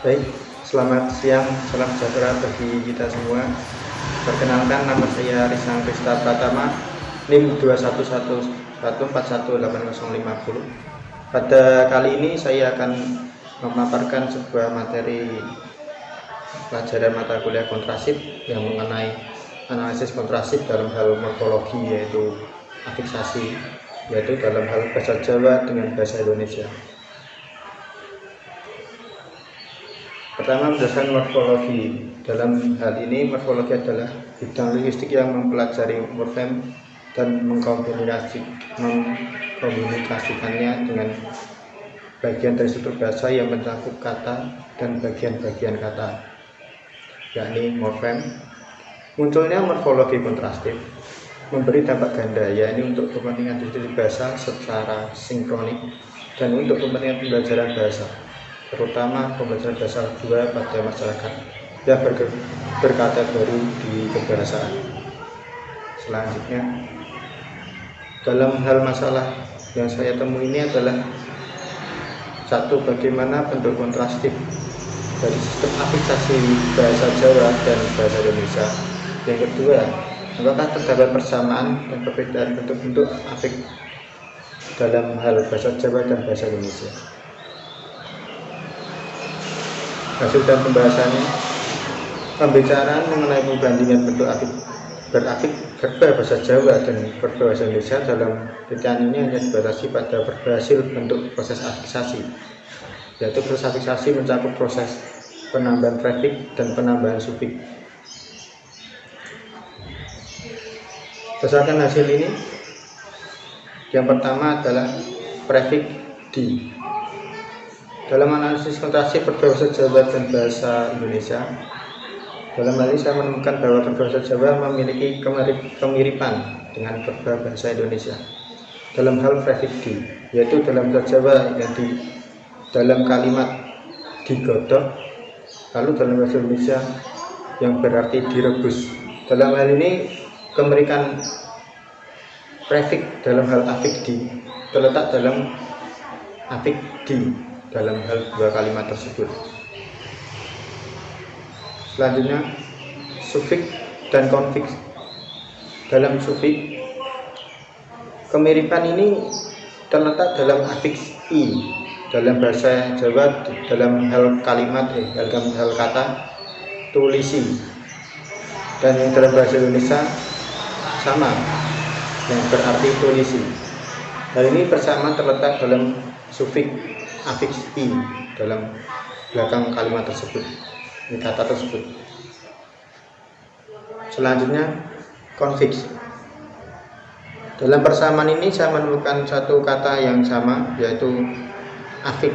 Baik, selamat siang, salam sejahtera bagi kita semua. Perkenalkan, nama saya Rizang Krista Pratama, NIM 211141850. Pada kali ini saya akan memaparkan sebuah materi pelajaran mata kuliah kontrasif yang mengenai analisis kontrasif dalam hal morfologi, yaitu afiksasi, yaitu dalam hal bahasa Jawa dengan bahasa Indonesia. Pertama, berdasarkan morfologi. Dalam hal ini, morfologi adalah bidang linguistik yang mempelajari morfem dan mengkomunikasikannya dengan bagian dari struktur bahasa yang mencakup kata dan bagian-bagian kata, yakni morfem. Munculnya morfologi kontrastif memberi dampak ganda, yakni untuk kepentingan diskusi bahasa secara sinkronik dan untuk kepentingan pembelajaran bahasa, terutama pembelajaran bahasa kedua pada masyarakat yang berkategori di kebahasaan. Selanjutnya, dalam hal masalah yang saya temui ini adalah satu, bagaimana bentuk kontrastif dari sistem afiksasi bahasa Jawa dan bahasa Indonesia. Yang kedua, apakah terdapat persamaan dan perbedaan bentuk-bentuk afik dalam hal bahasa Jawa dan bahasa Indonesia. Hasil dan pembahasannya, pembicaraan mengenai perbandingan bentuk afik verba bahasa Jawa dan verba bahasa Indonesia dalam titian ini hanya dibatasi pada verba hasil bentuk proses afiksasi, yaitu proses afiksasi mencakup proses penambahan prefik dan penambahan sufik. Berdasarkan hasil ini, yang pertama adalah prefik di. Dalam analisis kontrasif verba bahasa Jawa dan bahasa Indonesia, dalam hal ini saya menemukan bahwa verba bahasa Jawa memiliki kemiripan dengan verba bahasa Indonesia dalam hal prefik di, yaitu dalam bahasa Jawa yang di dalam kalimat digodok, lalu dalam bahasa Indonesia yang berarti direbus. Dalam hal ini kemiripan prefik dalam hal afik di terletak dalam afik di dalam hal dua kalimat tersebut. Selanjutnya, sufik dan konfik. Dalam sufik, kemiripan ini terletak dalam afiks i dalam bahasa Jawa dalam hal kalimat dalam hal kata tulisi, dan yang dalam bahasa Indonesia sama yang berarti tulisi. Hal ini persamaan terletak dalam sufik afiks i dalam belakang kalimat tersebut, kata tersebut. Selanjutnya, konfiks. Dalam persamaan ini saya menemukan satu kata yang sama, yaitu afik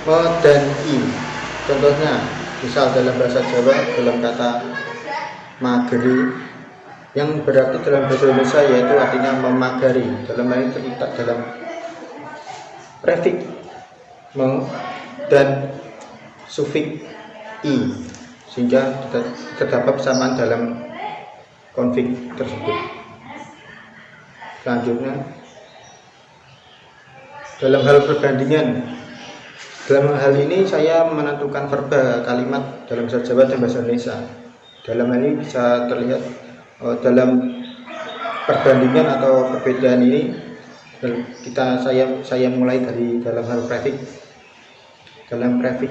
o dan i. Contohnya, misal dalam bahasa Jawa dalam kata mageri yang berarti dalam bahasa Indonesia yaitu artinya memagari. Dalam hal ini terletak dalam prefik me dan sufik i, sehingga terdapat persamaan dalam konflik tersebut. Selanjutnya, dalam hal perbandingan, dalam hal ini saya menentukan verba kalimat dalam bahasa Jawa dan bahasa Indonesia. Dalam hal ini bisa terlihat dalam perbandingan atau perbedaan ini saya mulai dari dalam hal prefik. Dalam prefik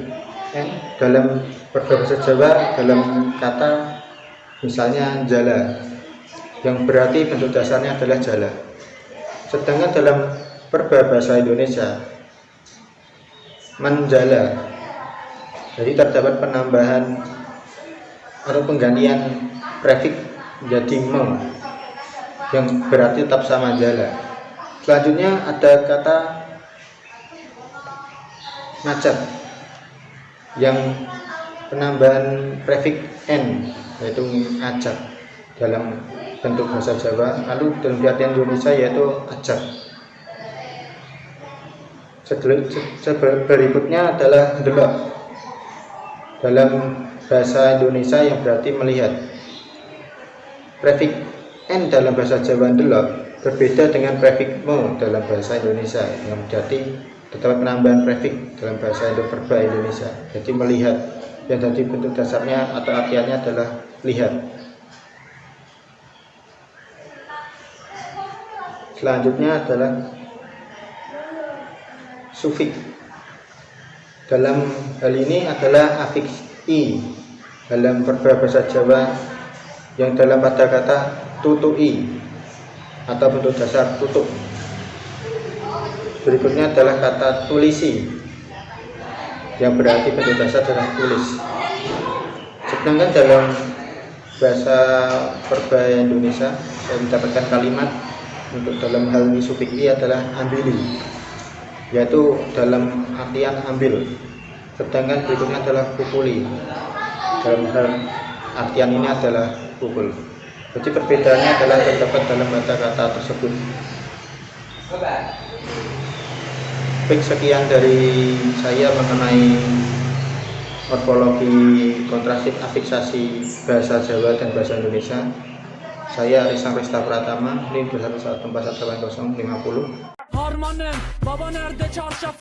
n dalam verba bahasa Jawa dalam kata misalnya jala yang berarti bentuk dasarnya adalah jala, sedangkan dalam verba bahasa Indonesia menjala, jadi terdapat penambahan atau penggantian prefik menjadi me yang berarti tetap sama jala. Selanjutnya ada kata ngajak yang penambahan prefik n, yaitu ajak dalam bentuk bahasa Jawa, lalu dalam artian Indonesia yaitu ajak. Berikutnya adalah delok dalam bahasa Indonesia yang berarti melihat. Prefik n dalam bahasa Jawa delok berbeda dengan prefik me dalam bahasa Indonesia yang berarti terdapat penambahan prefix dalam bahasa Indo-Verba Indonesia. Jadi melihat, yang tadi bentuk dasarnya atau artiannya adalah lihat. Selanjutnya adalah sufiks. Dalam hal ini adalah afiks i dalam verba bahasa Jawa yang dalam pada kata tutui atau bentuk dasar tutuk. Berikutnya adalah kata tulisi yang berarti bentuk dasar adalah tulis. Sedangkan dalam bahasa verba Indonesia saya mendapatkan kalimat untuk dalam hal ini sufiks i adalah ambili, yaitu dalam artian ambil. Sedangkan berikutnya adalah pukuli, dalam hal artian ini adalah pukul. Jadi perbedaannya adalah terdapat dalam kata-kata tersebut. Baik, sekian dari saya mengenai morfologi kontrastif afiksasi bahasa Jawa dan bahasa Indonesia. Saya Risang Resta Pratama, NIM 21141850.